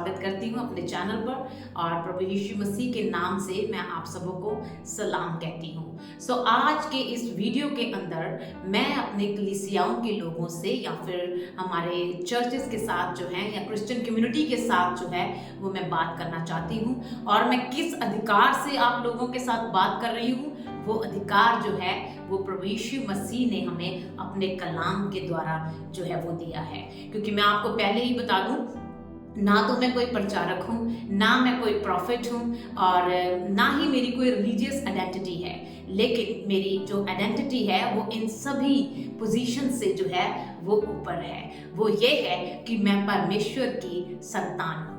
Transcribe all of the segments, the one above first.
स्वागत करती हूँ अपने चैनल पर और प्रभु यीशु मसीह के नाम से मैं आप सबों को सलाम कहती हूँ। आज के इस वीडियो के अंदर मैं अपने कलीसियाओं के लोगों से या फिर हमारे चर्चेस के साथ जो है या क्रिश्चियन कम्युनिटी के साथ जो है वो मैं बात करना चाहती हूँ। और मैं किस अधिकार से आप लोगों के साथ बात कर रही हूँ, वो अधिकार जो है वो प्रभु यीशु मसीह ने हमें अपने कलाम के द्वारा जो है वो दिया है। क्योंकि मैं आपको पहले ही बता दूं, ना तो मैं कोई प्रचारक हूँ, ना मैं कोई प्रॉफिट हूँ और ना ही मेरी कोई रिलीजियस आइडेंटिटी है, लेकिन मेरी जो आइडेंटिटी है वो इन सभी पोजीशन से जो है वो ऊपर है। वो ये है कि मैं परमेश्वर की संतान हूँ।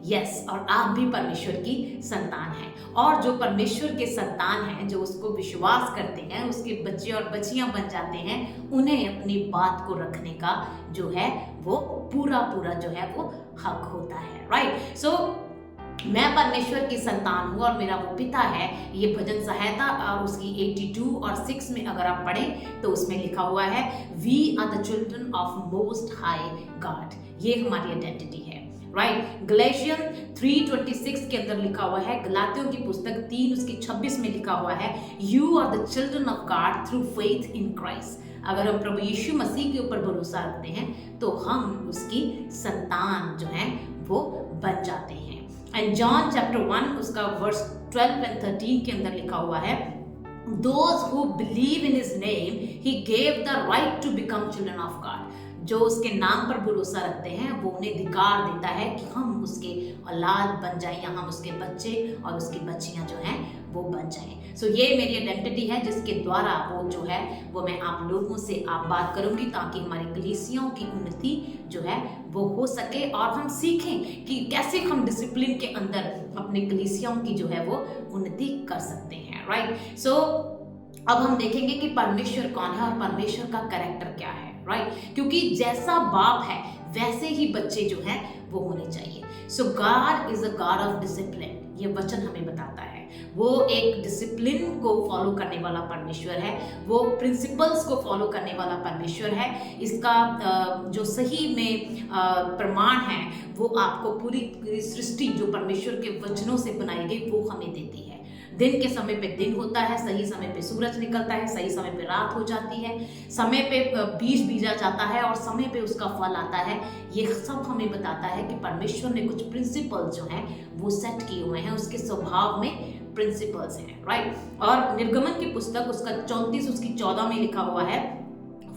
यस, और आप भी परमेश्वर की संतान हैं। और जो परमेश्वर के संतान हैं, जो उसको विश्वास करते हैं, उसके बच्चे और बच्चियां बन जाते हैं, उन्हें अपनी बात को रखने का जो है वो पूरा जो है वो हक होता है। राइट। मैं परमेश्वर की संतान हूँ और मेरा वो पिता है। ये भजन सहायता और उसकी 82 और 6 में अगर आप पढ़ें तो उसमें लिखा हुआ है, we are the children of most high God. ये हमारी आइडेंटिटी है। राइट। गलेशियन 3:26 के अंदर लिखा हुआ है, गलातियों की पुस्तक 3 उसकी 26 में लिखा हुआ है, you are the children of God through faith in Christ. अगर हम प्रभु यीशु मसीह के ऊपर भरोसा रखते हैं तो हम उसकी संतान जो है वो बन जाते हैं। एंड जॉन चैप्टर 1 उसका वर्स 12 और 13 के अंदर लिखा हुआ है, those who believe in his name he gave the right to become children of God। जो उसके नाम पर भरोसा रखते हैं वो उन्हें अधिकार देता है कि हम उसके औलाद बन जाएं या हम उसके बच्चे और उसकी बच्चियां जो हैं वो बन जाएं। ये मेरी आइडेंटिटी है जिसके द्वारा वो जो है वो मैं आप लोगों से आप बात करूंगी, ताकि हमारी कलीसियाओं की उन्नति जो है वो हो सके और हम सीखें कि कैसे हम डिसिप्लिन के अंदर अपने कलीसियाओं की जो है वो उन्नति कर सकते हैं। राइट। अब हम देखेंगे कि परमेश्वर कौन है और परमेश्वर का कैरेक्टर क्या है। राइट। क्योंकि जैसा बाप है वैसे ही बच्चे जो हैं वो होने चाहिए। God is a God of discipline. ये वचन हमें बताता है वो एक डिसिप्लिन को फॉलो करने वाला परमेश्वर है, वो प्रिंसिपल्स को फॉलो करने वाला परमेश्वर है। इसका जो सही में प्रमाण है वो आपको पूरी सृष्टि जो परमेश्वर के वचनों से बनाई गई वो हमें देती है। दिन के समय पे दिन होता है, सही समय पे सूरज निकलता है, सही समय पे रात हो जाती है, समय पे बीज बीजा जाता है और समय पे उसका फल आता है। ये सब हमें बताता है कि परमेश्वर ने कुछ प्रिंसिपल जो हैं वो सेट किए हुए हैं, उसके स्वभाव में प्रिंसिपल्स हैं। राइट। और निर्गमन की पुस्तक उसका 34 उसकी 14 में लिखा हुआ है,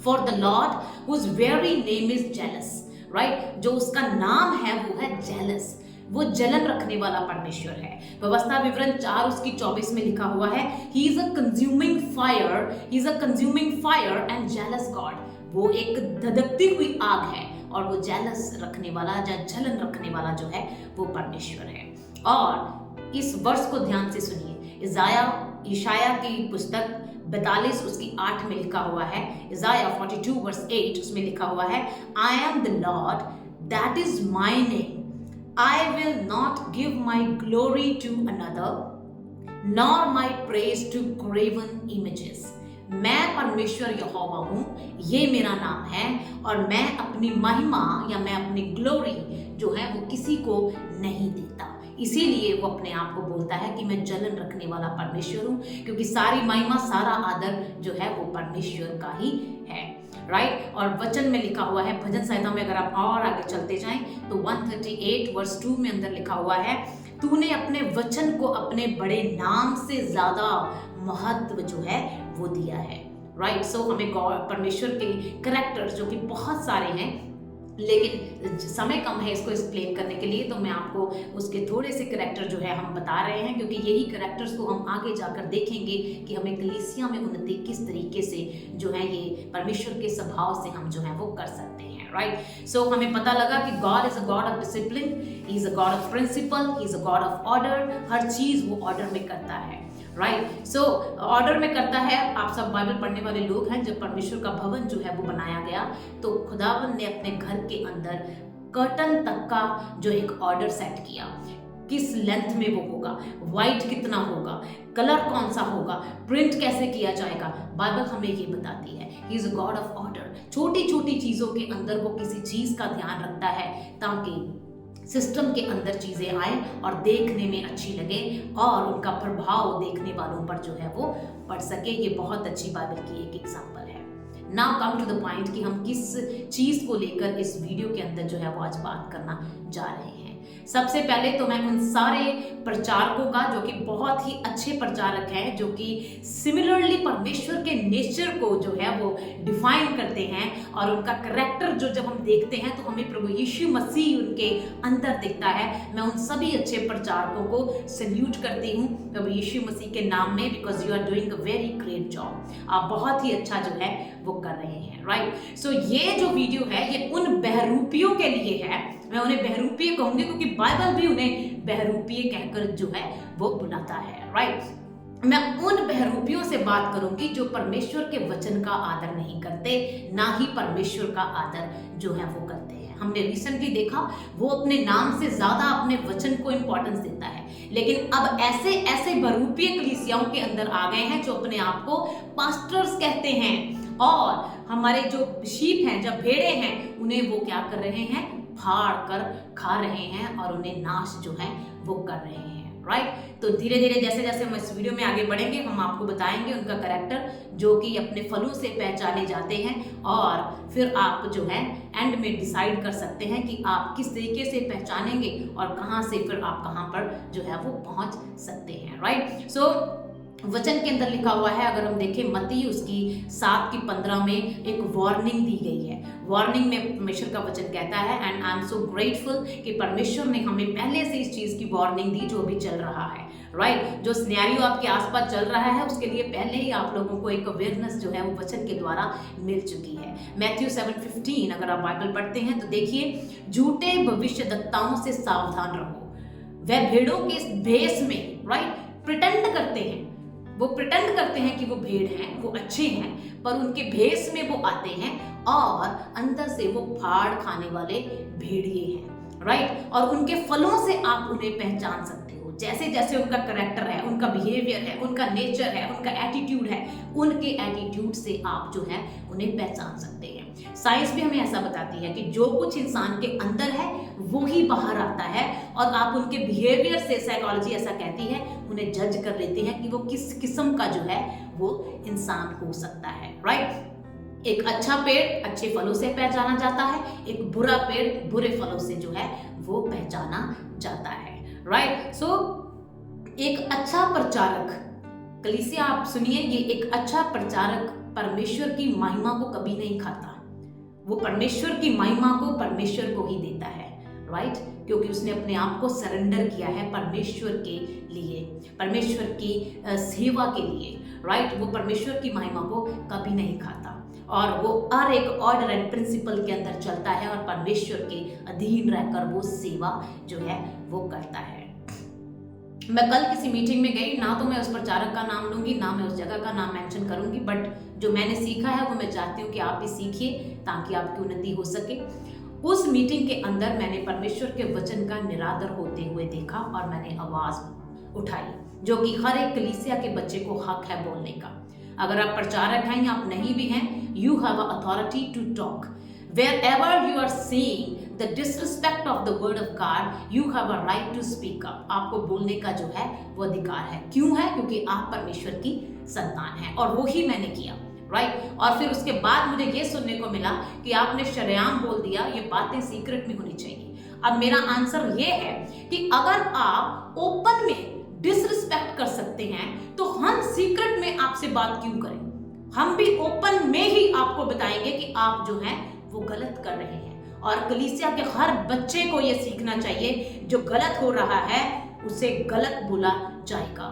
for the Lord whose very name is jealous. Right. जो उसका नाम है वो है जेलस, वो जलन रखने वाला परमेश्वर है। व्यवस्था विवरण 4 उसकी 24 में लिखा हुआ है, ही is a consuming fire and jealous God. वो एक धधकती हुई आग है और वो जेलस रखने वाला या जलन रखने वाला जो है वो परमेश्वर है। और इस वर्ष को ध्यान से सुनिए, इशाया की पुस्तक 42 उसकी 8 में लिखा हुआ है, इज़ाया 42 वर्स 8 उसमें लिखा हुआ है, I am the Lord that is my name, I will not give my glory to another, nor my praise to graven images। मैं परमेश्वर यहोवा हूँ, ये मेरा नाम है, और मैं अपनी महिमा या मैं अपनी ग्लोरी जो है वो किसी को नहीं देता। इसीलिए वो अपने आप को बोलता है कि मैं जलन रखने वाला परमेश्वर हूँ, क्योंकि सारी महिमा सारा आदर जो है वो परमेश्वर का ही है। राइट। और वचन में लिखा हुआ है, भजन संहिता में अगर आप और आगे चलते जाएं तो 138 वर्स 2 में अंदर लिखा हुआ है, तूने अपने वचन को अपने बड़े नाम से ज्यादा महत्व जो है वो दिया है। राइट। हमें परमेश्वर के कैरेक्टर्स जो कि बहुत सारे हैं, लेकिन समय कम है इसको एक्सप्लेन करने के लिए, तो मैं आपको उसके थोड़े से कैरेक्टर जो है हम बता रहे हैं, क्योंकि यही कैरेक्टर्स को हम आगे जाकर देखेंगे कि हमें कलीसिया में उन्नति किस तरीके से जो है ये परमेश्वर के स्वभाव से हम जो है वो कर सकते हैं। राइट। हमें पता लगा कि God is a God of discipline, he is a God of principle, he is a God of order. हर चीज वो ऑर्डर में करता है। राइट। ऑर्डर में करता है। आप सब बाइबल पढ़ने वाले लोग हैं, जब परमेश्वर का भवन जो है वो बनाया गया तो खुदावन ने अपने घर के अंदर कर्टन तक का जो एक ऑर्डर सेट किया, किस लेंथ में वो होगा, व्हाइट कितना होगा, कलर कौन सा होगा, प्रिंट कैसे किया जाएगा। बाइबल हमें ये बताती है, ही is a God of order. छोटी छोटी चीजों के अंदर वो किसी चीज का ध्यान रखता है ताकि सिस्टम के अंदर चीजें आए और देखने में अच्छी लगे और उनका प्रभाव देखने वालों पर जो है वो पड़ सके। ये बहुत अच्छी बाइबल की एक एग्जांपल है। Now come to the point कि हम किस चीज को लेकर इस वीडियो के अंदर जो है वो आज बात करना जा रहे हैं। सबसे पहले तो मैं उन सारे प्रचारकों का जो कि बहुत ही अच्छे प्रचारक हैं, जो कि सिमिलरली परमेश्वर के नेचर को जो है वो डिफाइन करते हैं और उनका कैरेक्टर जो जब हम देखते हैं तो हमें प्रभु यीशु मसीह उनके अंदर दिखता है। मैं उन सभी अच्छे प्रचारकों को सल्यूट करती हूँ प्रभु यीशु मसीह के नाम में, because you are doing a very great job. आप बहुत ही अच्छा जो है वो कर रहे हैं, राइट। सो ये जो वीडियो है ये उन बहरूपियों के लिए है। मैं उन्हें बहरूपीय कहूंगी क्योंकि बाइबल भी उन्हें बहरूपीय कहकर जो है वो बुलाता है, राइट। मैं उन बहरूपियों से बात करूंगी जो परमेश्वर के वचन का आदर नहीं करते, ना ही परमेश्वर का आदर जो है वो करते हैं। हमने रिसेंटली देखा वो अपने नाम से ज्यादा अपने वचन को इंपॉर्टेंस देता है, लेकिन अब ऐसे ऐसे बहरूपीय कलीसियाओं के अंदर आ गए हैं जो अपने आप को पास्टर्स कहते हैं और हमारे जो शीप हैं, जब भेड़े हैं, उन्हें वो क्या कर रहे हैं, फाड़ कर खा रहे हैं और उन्हें नाश जो है वो कर रहे हैं, राइट। तो धीरे धीरे जैसे जैसे हम इस वीडियो में आगे बढ़ेंगे हम आपको बताएंगे उनका कैरेक्टर जो कि अपने फलों से पहचाने जाते हैं और फिर आप जो है एंड में डिसाइड कर सकते हैं कि आप किस तरीके से पहचानेंगे और कहाँ से फिर आप कहाँ पर जो है वो पहुंच सकते हैं, राइट। सो वचन के अंदर लिखा हुआ है, अगर हम देखें मत्ती उसकी 7:15 में एक वार्निंग दी गई है। वार्निंग में परमेश्वर का वचन कहता है, and I am so grateful कि परमेश्वर ने हमें पहले से इस चीज की वार्निंग दी जो अभी चल रहा है, राइट। जो सिनेरियो आपके आसपास चल रहा है उसके लिए पहले ही आप लोगों को एक अवेयरनेस जो है वो वचन के द्वारा मिल चुकी है। मैथ्यू 7:15 अगर आप बाइबल पढ़ते हैं तो देखिए, झूठे भविष्यद्वक्ताओं से सावधान रहो, वह भेड़ों के भेष में, राइट, प्रिटेंड करते हैं। वो प्रिटेंड करते हैं कि वो भेड़ हैं, वो अच्छे हैं, पर उनके भेष में वो आते हैं और अंदर से वो फाड़ खाने वाले भेड़िए हैं, राइट। और उनके फलों से आप उन्हें पहचान सकते हो। जैसे जैसे उनका कैरेक्टर है, उनका बिहेवियर है, उनका नेचर है, उनका एटीट्यूड है, उनके एटीट्यूड से आप जो है उन्हें पहचान सकते हैं। साइंस भी हमें ऐसा बताती है कि जो कुछ इंसान के अंदर है वो ही बाहर आता है और आप उनके बिहेवियर से, साइकोलॉजी ऐसा कहती है, उन्हें जज कर लेते हैं कि वो किस किस्म का जो है वो इंसान हो सकता है, राइट। एक अच्छा पेड़ अच्छे फलों से पहचाना जाता है, एक बुरा पेड़ बुरे फलों से जो है वो पहचाना जाता है, राइट। सो एक अच्छा प्रचारक, कलीसिया आप सुनिए, ये एक अच्छा प्रचारक परमेश्वर की महिमा को कभी नहीं खाता। वो परमेश्वर की महिमा को परमेश्वर को ही देता है, राइट, क्योंकि उसने अपने आप को सरेंडर किया है परमेश्वर के लिए, परमेश्वर की सेवा के लिए, राइट। वो परमेश्वर की महिमा को कभी नहीं खाता और वो हर एक ऑर्डर एंड प्रिंसिपल के अंदर चलता है और परमेश्वर के अधीन रहकर वो सेवा जो है वो करता है। मैं कल किसी मीटिंग में गई, ना तो मैं उस प्रचारक का नाम लूंगी, ना मैं उस जगह का नाम मेंशन करूंगी, बट जो मैंने सीखा है वो मैं चाहती हूँ कि आप भी सीखिए ताकि आपकी उन्नति हो सके। उस मीटिंग के अंदर मैंने परमेश्वर के वचन का निरादर होते हुए देखा और मैंने आवाज उठाई, जो कि हर एक कलीसिया के बच्चे को हक है बोलने का। अगर आप प्रचारक हैं या आप नहीं भी हैं, you have a authority to talk. Wherever you are seeing the disrespect of the word of God, you have a right to speak up. आपको बोलने का जो है वो अधिकार है। क्यों है? क्योंकि आप परमेश्वर की संतान हैं और वो ही मैंने किया, राइट। और फिर उसके बाद मुझे ये सुनने को मिला कि आपने शरेआम बोल दिया, ये बातें सीक्रेट में होनी चाहिए। अब मेरा आंसर ये है कि अगर आप ओपन में डिसरिस्पेक्ट कर सकते हैं तो हम सीक्रेट में आपसे बात क्यों करें? हम भी ओपन में ही आपको बताएंगे कि आप जो हैं वो गलत कर रहे हैं। और कलीसिया के हर बच्चे को ये सीखना चाहिए, जो गलत हो रहा है उसे गलत बोला जाएगा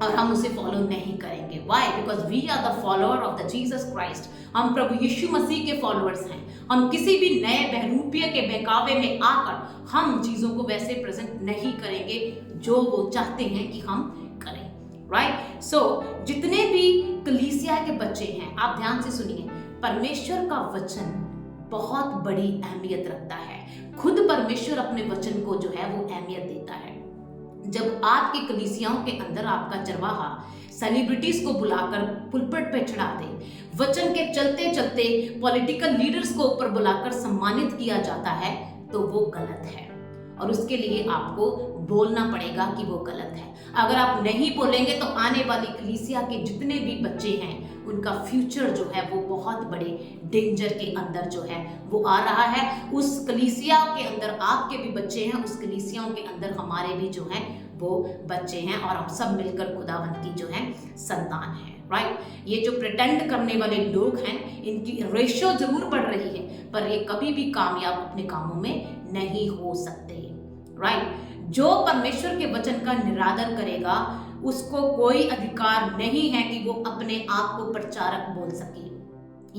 और हम उसे फॉलो नहीं करेंगे। Why? Because we are the follower of the Jesus Christ. हम प्रभु यीशु मसीह के फॉलोअर्स हैं। हम किसी भी नए बहरूपिया के बहकावे में आकर हम चीजों को वैसे प्रेजेंट नहीं करेंगे जो वो चाहते हैं कि हम करें, राइट। सो जितने भी कलीसिया के बच्चे हैं, आप ध्यान से सुनिए, परमेश्वर का वचन बहुत बड़ी अहमियत रखता है। खुद परमेश्वर अपने वचन को जो है वो अहमियत देता है। जब आपकी कलीसियाओं के अंदर आपका चरवाहा सेलिब्रिटीज को बुलाकर पुलपट पे चढ़ा दे, वचन के चलते चलते पॉलिटिकल लीडर्स को ऊपर बुलाकर सम्मानित किया जाता है, तो वो गलत है। और उसके लिए आपको बोलना पड़ेगा कि वो गलत है। अगर आप नहीं बोलेंगे तो आने वाली कलीसिया के जितने भी बच्चे हैं उनका फ्यूचर जो है वो बहुत बड़े डेंजर के अंदर जो है वो आ रहा है। उस कलीसिया के अंदर आपके भी बच्चे हैं, उस कलीसियाओं के अंदर हमारे भी जो हैं वो बच्चे हैं, और हम सब मिलकर खुदावंद की जो है संतान है। राइट, ये जो प्रिटेंड करने वाले लोग हैं इनकी रेशियो जरूर बढ़ रही है, पर ये कभी भी कामयाब अपने कामों में नहीं हो सकते। राइट, जो परमेश्वर के वचन का निरादर करेगा उसको कोई अधिकार नहीं है कि वो अपने आप को प्रचारक बोल सके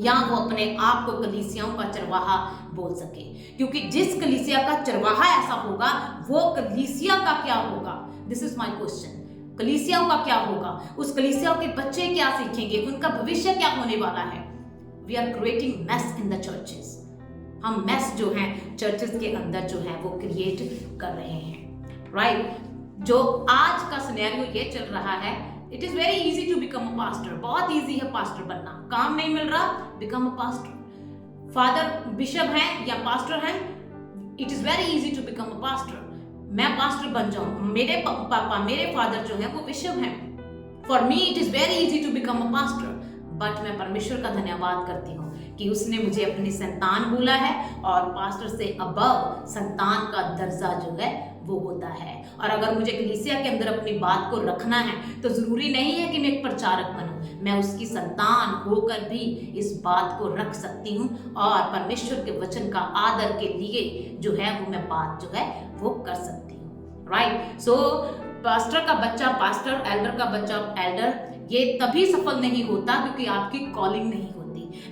या वो अपने आप को कलीसियाओं का चरवाहा बोल सके, क्योंकि जिस कलीसिया का चरवाहा ऐसा होगा वो कलीसिया का क्या होगा? This is my question. कलीसियाओं का क्या होगा? उस कलीसियाओं के बच्चे क्या सीखेंगे? उनका भविष्य क्या होने वाला है? We are creating mess in the churches. हम मैस जो हैं चर्चेस के अंदर जो है वो क्रिएट कर रहे हैं। राइट, जो आज का सिनेरियो ये चल रहा है, it is very easy to become a pastor. बहुत इजी है पास्टर बनना। काम नहीं मिल रहा, become a pastor. Father bishop हैं या पास्टर हैं, it is very easy to become a pastor. मैं पास्टर बन जाऊं, मेरे पापा मेरे फादर जो है वो बिशप हैं। For me it is very easy to become a pastor, but मैं परमेश्वर का धन्यवाद करती हूँ कि उसने मुझे अपनी संतान बोला है, और पास्टर से अबव संतान का दर्जा जो है वो होता है। और अगर मुझे कलीसिया के अंदर अपनी बात को रखना है तो जरूरी नहीं है कि मैं एक प्रचारक बनूं, मैं उसकी संतान होकर भी इस बात को रख सकती हूँ, और परमेश्वर के वचन का आदर के लिए जो है वो मैं बात जो है वो कर सकती हूँ। राइट, सो पास्टर का बच्चा पास्टर, एल्डर का बच्चा एल्डर, ये तभी सफल नहीं होता क्योंकि आपकी कॉलिंग नहीं होती।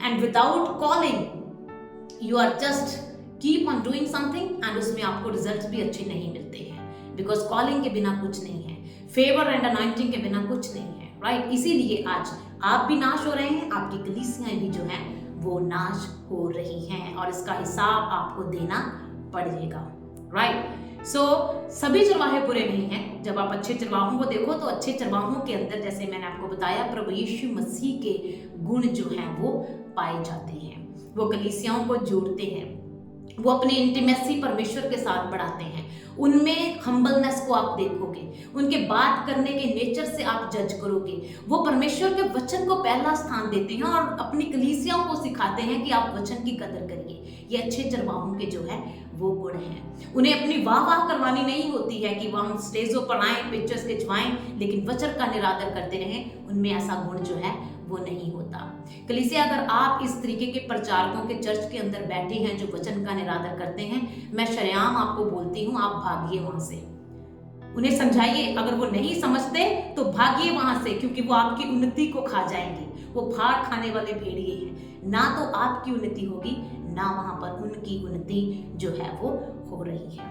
And without calling you are just keep on doing something, and उसमें आपको रिजल्ट्स भी अच्छे नहीं मिलते हैं, बिकॉज कॉलिंग के बिना कुछ नहीं है, फेवर एंड अनॉइंटिंग के बिना कुछ नहीं है। राइट, इसीलिए आज आप भी नाश हो रहे हैं, आपकी कलीसियाएं भी जो हैं वो नाश हो रही हैं, और इसका हिसाब आपको देना पड़ेगा। राइट, सो सभी चरवाहे बुरे नहीं हैं। जब आप अच्छे चरवाहों को देखो तो अच्छे चरवाहों के अंदर, जैसे मैंने आपको बताया, प्रभु यीशु मसीह के गुण जो हैं वो पाए जाते हैं। वो कलीसियाओं को जोड़ते हैं, वो अपनी इंटीमेसी परमेश्वर के साथ बढ़ाते हैं, उनमें हम्बलनेस को आप देखोगे, उनके बात करने के नेचर से आप जज करोगे। वो परमेश्वर के वचन को पहला स्थान देते हैं और अपनी कलीसियाओं को सिखाते हैं कि आप वचन की कदर करिए। ये अच्छे चरवाहों के जो है वो गुण हैं। उन्हें अपनी वाह वाह करवानी नहीं होती है कि वह स्टेजों पर आए, पिक्चर्स खिंचवाएं, लेकिन वचन का निरादर करते रहें, उनमें ऐसा गुण जो है वो नहीं होता। कलीसिया, अगर आप इस तरीके के प्रचारकों के चर्च के अंदर बैठे हैं जो वचन का निरादर करते हैं, मैं शरेआम आपको बोलती हूँ, आप भागिए वहां से। उन्हें समझाइए, अगर वो नहीं समझते तो भागिए वहां से, क्योंकि वो आपकी उन्नति को खा जाएंगे। वो फाड़ खाने वाले भेड़िए हैं। ना तो आपकी उन्नति होगी, ना वहां पर उनकी उन्नति जो है वो हो रही है।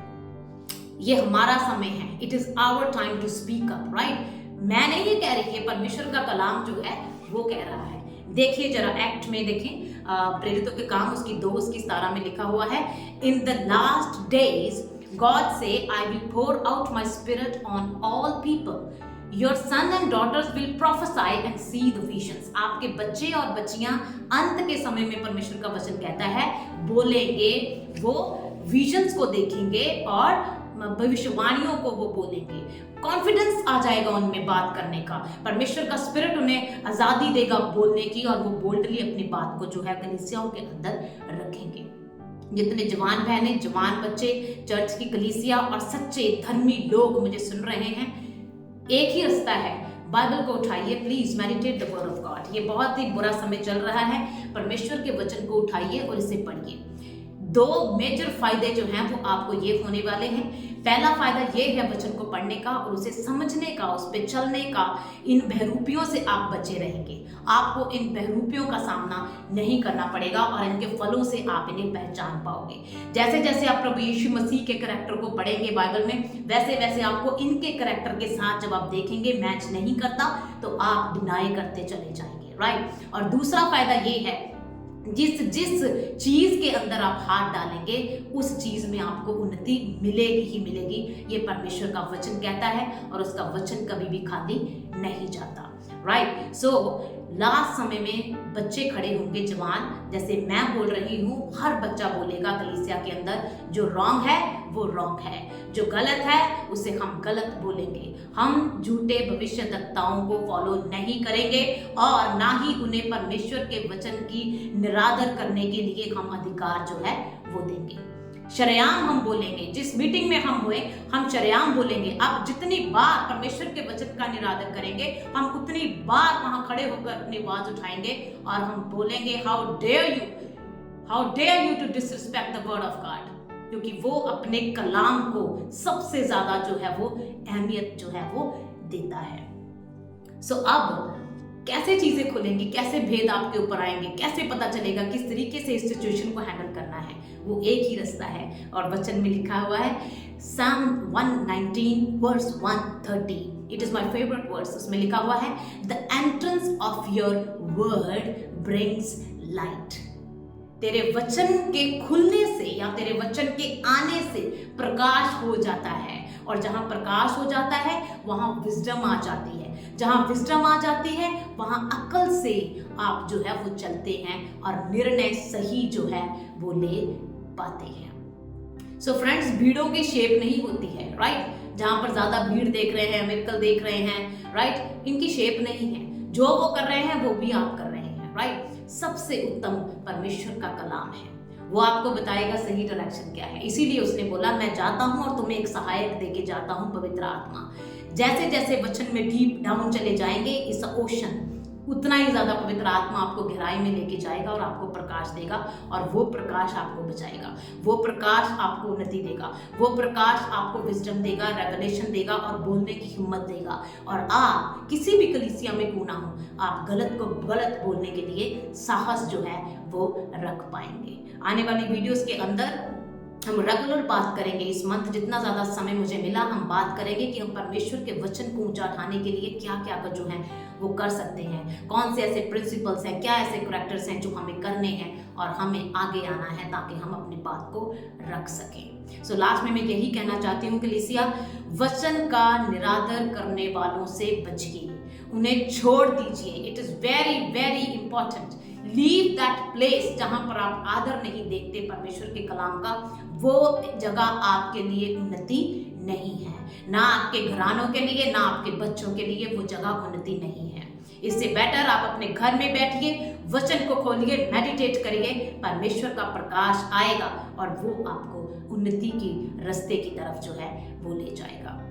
ये हमारा समय है, it is our time to speak up. Right, मैं नहीं ये कह रही है, परमेश्वर का कलाम जो है वो कह रहा है। देखिए जरा एक्ट में देखें, प्रेरितों के काम उसकी 2:17 में लिखा हुआ है, in the last days God say, I will pour out my spirit on all people. Your sons and daughters will prophesy and see the visions. आपके बच्चे और बच्चियां अंत के समय में, परमेश्वर का वचन कहता है, बोलेंगे, वो विजन्स को देखेंगे और भविष्यवाणियों को वो बोलेंगे। कॉन्फिडेंस आ जाएगा उनमें बात करने का, परमेश्वर का स्पिरिट उन्हें आजादी देगा बोलने की, और वो बोल्डली अपनी बात को जो है कलीसियाओं के अंदर रखेंगे। जितने जवान बहनें, जवान बच्चे, चर्च की कलीसिया और सच्चे धर्मी लोग मुझे सुन रहे हैं, एक ही रास्ता है, बाइबल को उठाइए, please meditate the word of God. ये बहुत ही बुरा समय चल रहा है, परमेश्वर के वचन को उठाइए और इसे पढ़िए। 2 मेजर फायदे जो हैं वो आपको ये होने वाले हैं। पहला फायदा ये है वचन को पढ़ने का और उसे समझने का, उस पे चलने का। इन बहरूपियों से आप बचे रहेंगे, आपको इन बहरूपियों का सामना नहीं करना पड़ेगा और इनके फलों से आप इन्हें पहचान पाओगे। जैसे जैसे आप प्रभु यीशु मसीह के करैक्टर को पढ़ेंगे बाइबल में, वैसे वैसे आपको इनके करैक्टर के साथ जब आप देखेंगे मैच नहीं करता तो आप डिनाई करते चले जाएंगे। राइट, और दूसरा फायदा ये है, जिस चीज के अंदर आप हाथ डालेंगे उस चीज में आपको उन्नति मिलेगी ही मिलेगी। ये परमेश्वर का वचन कहता है और उसका वचन कभी भी खाली नहीं जाता। राइट, सो लास्ट समय में बच्चे खड़े होंगे जवान, जैसे मैं बोल रही हूँ, हर बच्चा बोलेगा कलीसिया के अंदर जो रॉन्ग है वो रॉन्ग है, जो गलत है उसे हम गलत बोलेंगे। हम झूठे भविष्यद्वक्ताओं को फॉलो नहीं करेंगे और ना ही उन्हें परमेश्वर के वचन की निरादर करने के लिए हम अधिकार जो है वो देंगे। शरेआम हम बोलेंगे, जिस मीटिंग में हम हुए हम शरेआम बोलेंगे। आप जितनी बार परमेश्वर के वचन का निरादर करेंगे, हम उतनी बार वहां खड़े होकर अपनी आवाज उठाएंगे और हम बोलेंगे how dare you to disrespect the word of God, क्योंकि वो अपने कलाम को सबसे ज्यादा जो है वो अहमियत जो है वो देता है। सो अब कैसे चीजें खुलेंगी, कैसे भेद आपके ऊपर आएंगे, कैसे पता चलेगा किस तरीके से इस सिचुएशन को हैंडल करना है, वो एक ही रास्ता है और वचन में लिखा हुआ है Psalm 119 verse 130, it is my favourite verse. उसमें लिखा हुआ है the entrance of your word brings light, तेरे वचन के खुलने से या तेरे वचन के आने से प्रकाश हो जाता है, और जहां प्रकाश हो जाता है वहां विजडम आ जाती है, जहां विजडम आ जाती है वहां अक्ल से आप जो है वो चलते हैं और निर्णय सही जो है वो ले पाते हैं। सो फ्रेंड्स, भीड़ों की शेप नहीं होती है, राइट? जहां पर ज्यादा भीड़ देख रहे हैं, मिरेकल देख रहे हैं, राइट, इनकी शेप नहीं है। जो वो कर रहे हैं वो भी आप कर रहे हैं, राइट? सबसे उत्तम परमेश्वर का कलाम है, वो आपको बताएगा सही डायरेक्शन क्या है। इसीलिए उसने बोला मैं जाता हूं और तुम्हें एक सहायक देके जाता हूं, पवित्र आत्मा। जैसे जैसे वचन में डीप डाउन चले जाएंगे इस ओशन, उतना ही ज्यादा पवित्र आत्मा आपको गहराई में लेके जाएगा और आपको प्रकाश देगा, और वो प्रकाश आपको बचाएगा, वो प्रकाश आपको उन्नति देगा, वो प्रकाश आपको विजडम देगा, रेवलेशन देगा और बोलने की हिम्मत देगा। और आप किसी भी कलीसिया में क्यों ना हो, आप गलत को गलत बोलने के लिए साहस जो है वो रख पाएंगे। आने वाली वीडियोस के अंदर हम रेगुलर बात करेंगे। इस मंथ जितना ज़्यादा समय मुझे मिला हम बात करेंगे कि हम परमेश्वर के वचन को ऊंचा उठाने के लिए क्या क्या जो है वो कर सकते हैं, कौन से ऐसे प्रिंसिपल्स हैं, क्या ऐसे करैक्टर्स हैं जो हमें करने हैं और हमें आगे आना है ताकि हम अपनी बात को रख सकें। सो लास्ट में मैं यही कहना चाहती हूँ कलीसिया, वचन का निरादर करने वालों से बचिए, उन्हें छोड़ दीजिए। It is very very important. Leave that place जहां पर आप आदर नहीं देखते परमेश्वर के कलाम का, वो जगह आपके लिए उन्नति नहीं है, ना आपके घरानों के लिए ना आपके बच्चों के लिए वो जगह उन्नति नहीं है। इससे बेटर आप अपने घर में बैठिए, वचन को खोलिए, मेडिटेट करिए, परमेश्वर का प्रकाश आएगा और वो आपको उन्नति की रास्ते की तरफ जो है वो ले जाएगा।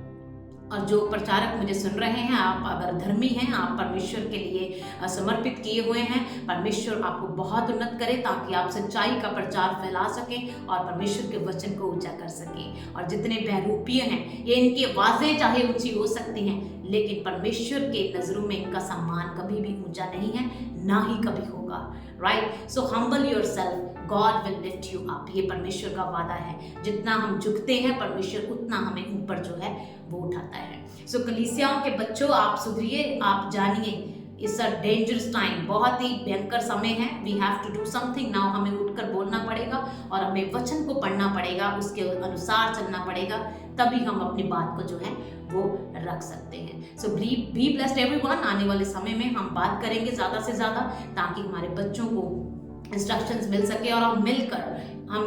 और जो प्रचारक मुझे सुन रहे हैं, आप अगर धर्मी हैं, आप परमेश्वर के लिए समर्पित किए हुए हैं, परमेश्वर आपको बहुत उन्नत करे ताकि आप सच्चाई का प्रचार फैला सकें और परमेश्वर के वचन को ऊंचा कर सकें। और जितने बहरूपीय हैं, ये इनकी आवाज़ें चाहे ऊंची हो सकती हैं, लेकिन परमेश्वर के नज़रों में इनका सम्मान कभी भी ऊंचा नहीं है, ना ही कभी होगा, right? So humble yourself, God will lift you up. ये परमेश्वर का वादा है, जितना हम झुकते हैं परमेश्वर उतना हमें ऊपर जो है वो उठाता है। सो कलीसियाओं के बच्चों, आप सुधरिए, आप जानिए, इट्स अ डेंजरस टाइम, बहुत ही भयंकर समय है। We have to do something now. हमें उठकर बोलना पड़ेगा और हमें वचन को पढ़ना पड़ेगा, उसके अनुसार चलना पड़ेगा, तभी हम अपनी बात को जो है वो रख सकते हैं। सो बी ब्लेस्ड एवरीवन। आने वाले समय में हम बात करेंगे ज़्यादा से ज़्यादा ताकि हमारे बच्चों को इंस्ट्रक्शंस मिल सके और हम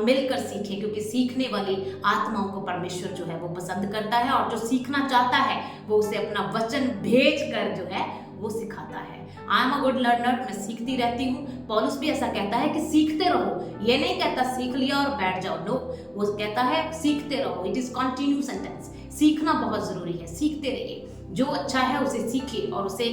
मिलकर सीखें, क्योंकि सीखने वाली आत्माओं को परमेश्वर जो है वो पसंद करता है, और जो सीखना चाहता है वो उसे अपना वचन भेज कर जो है वो सिखाता है। I am a good learner, मैं सीखती रहती हूँ। पौलुस भी ऐसा कहता है कि सीखते रहो, ये नहीं कहता सीख लिया और बैठ जाओ, नो, वो कहता है सीखते रहो। It is continue sentence. सीखना बहुत जरूरी है, सीखते रहिए, जो अच्छा है उसे सीखिए और उसे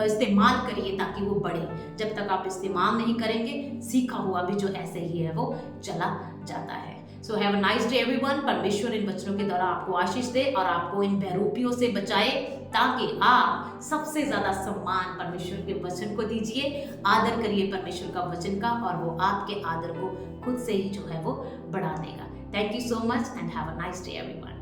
इस्तेमाल करिए ताकि वो बढ़े। जब तक आप इस्तेमाल नहीं करेंगे, सीखा हुआ भी जो ऐसे ही है वो चला जाता है। So have a nice day everyone. परमेश्वर इन वचनों के द्वारा आपको आशीष दे और आपको इन बहरूपियों से बचाए, ताकि आप सबसे ज्यादा सम्मान परमेश्वर के वचन को दीजिए, आदर करिए परमेश्वर का वचन का, और वो आपके आदर को खुद से ही जो है वो बढ़ा देगा। Thank you so much and have a nice day everyone.